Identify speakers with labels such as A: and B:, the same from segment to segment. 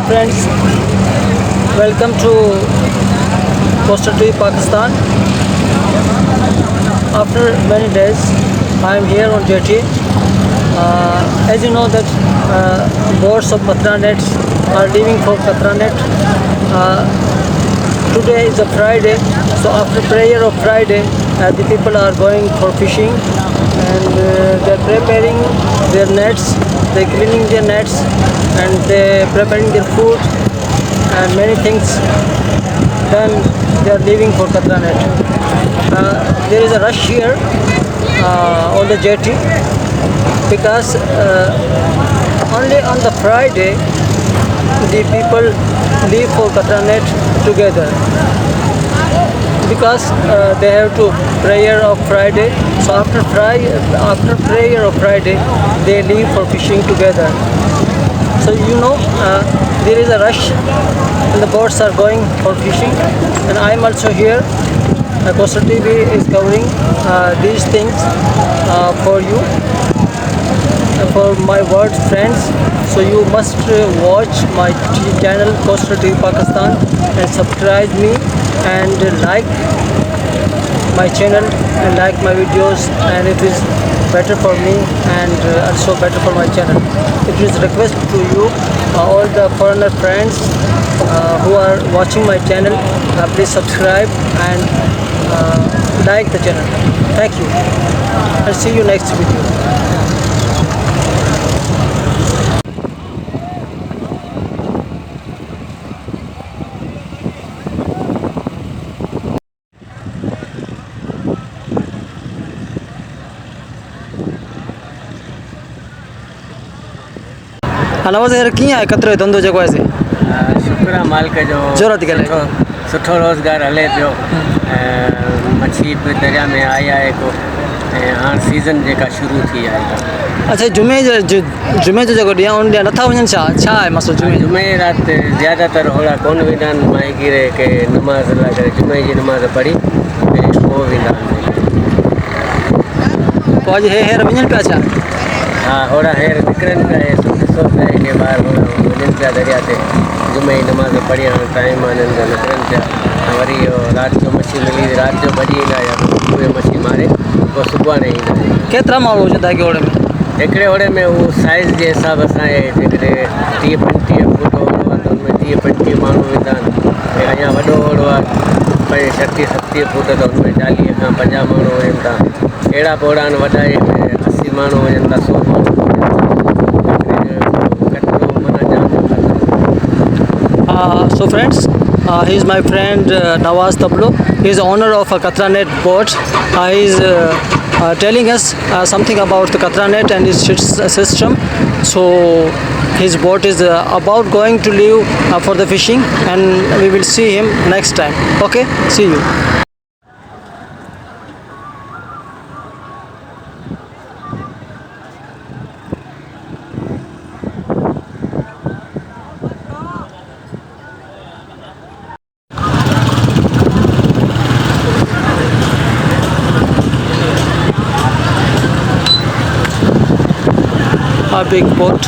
A: friends, welcome to Kosturi, Pakistan. After many days, I am here on Jeti. As you know that boats of Qatra nets are leaving for Qatra net. Today is a Friday, so after prayer of Friday, the people are going for fishing, and they are preparing their nets, they are cleaning their nets, and they are preparing their food and many things. Then they are leaving for Qatra net. There is a rush here on the jetty because only on the Friday the people leave for Qatra net together, because they have to prayer of Friday. So after prayer of Friday, they leave for fishing together. So there is a rush and the boats are going for fishing, and I am also here. Coastal TV is covering these things for you, for my world friends. So you must watch my channel Coastal TV Pakistan and subscribe me and like my channel and like my videos, and it is better for me and also better for my channel. It is request to you, all the foreigner friends who are watching my channel, please subscribe and like the channel. Thank you. I'll see you next video. नवाज़ यार कीअं आहे कतिरो धंधो जेको आहे से?
B: शुक्र आहे मालिक जो,
A: ज़रूरत करे
B: सुठो रोज़गार हले पियो। मच्छी बि दरिया में आई आहे को, ऐं हाणे सीज़न जेका शुरू थी आहे।
A: अच्छा, जुमे जो जेको ॾींहुं उन ॾींहुं नथा वञनि छा आहे मसइलो?
B: जुमे राति ज़्यादातर होड़ा कोन वेंदा आहिनि माहीगीर के नमाज़ लाइ करे, जुमे जी नमाज़ पढ़ी ऐं पोइ वेंदा आहिनि।
A: पोइ अॼु हेर वञनि पिया छा?
B: हा, होड़ा हेर निकिरनि पिया, ॾिसो पिया के ॿार होड़ा वञनि पिया दरिया ते, जुमे जी नमाज़ पढ़ी हाणे टाइम आहे हिननि जो, निकिरनि पिया। वरी इहो राति जो मच्छी मिली, राति जो भॼी ईंदा या उहे मच्छी मारे पोइ सुबुह ने ईंदा।
A: केतिरा माण्हू हुजनि था ओड़े में?
B: हिकिड़े ओड़े में उहो साइज़ जे हिसाब सां आहे, जेकॾहिं 30-35 फुट ओड़ो आहे त हुनमें 30-35 माण्हू वेंदा आहिनि। ऐं अञा वॾो ओड़ो आहे 60-70 फुट त हुनमें 40 खां 50 माण्हू वञनि था। अहिड़ा बि ओड़ा आहिनि वॾा, 80 माण्हू वञनि था, 100 माण्हू वञनि था।
A: So friends, he is my friend Nawaz Tablo. He is the owner of a Qatra net boat. He is telling us something about the Qatra net and its system. So his boat is about going to leave for the fishing, and we will see him next time. Okay, see you. A big boat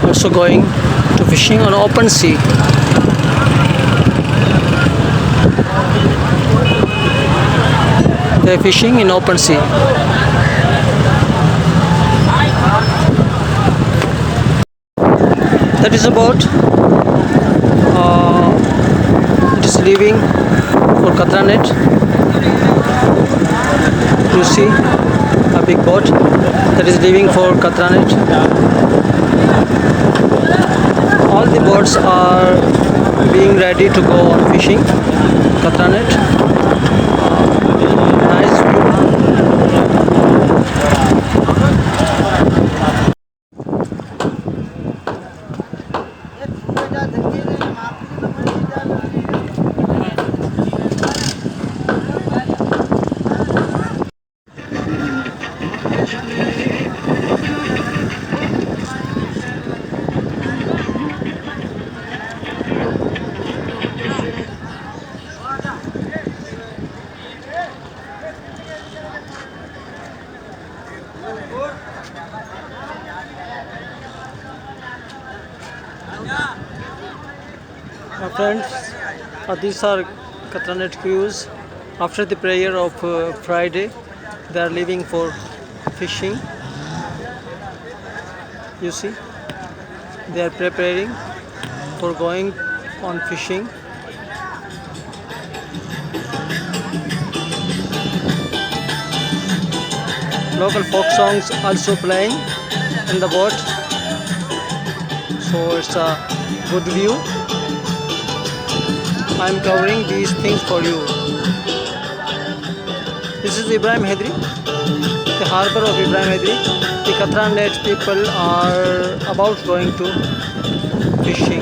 A: also going to fishing on open sea. They are fishing in open sea. That is a boat. It is leaving for Qatra net. You see a big boat that is leaving for Qatra net. All the boats are being ready to go on fishing Qatra net. Nice view. Friends, these are Qatra net crews. After the prayer of Friday, they are leaving for fishing. You see, they are preparing for going on fishing. Local folk songs also playing in the boat, so it's a good view. I am covering these things for you. This is Ibrahim Hedri, the harbor of Ibrahim Hedri. The Qatra net people are about going to fishing.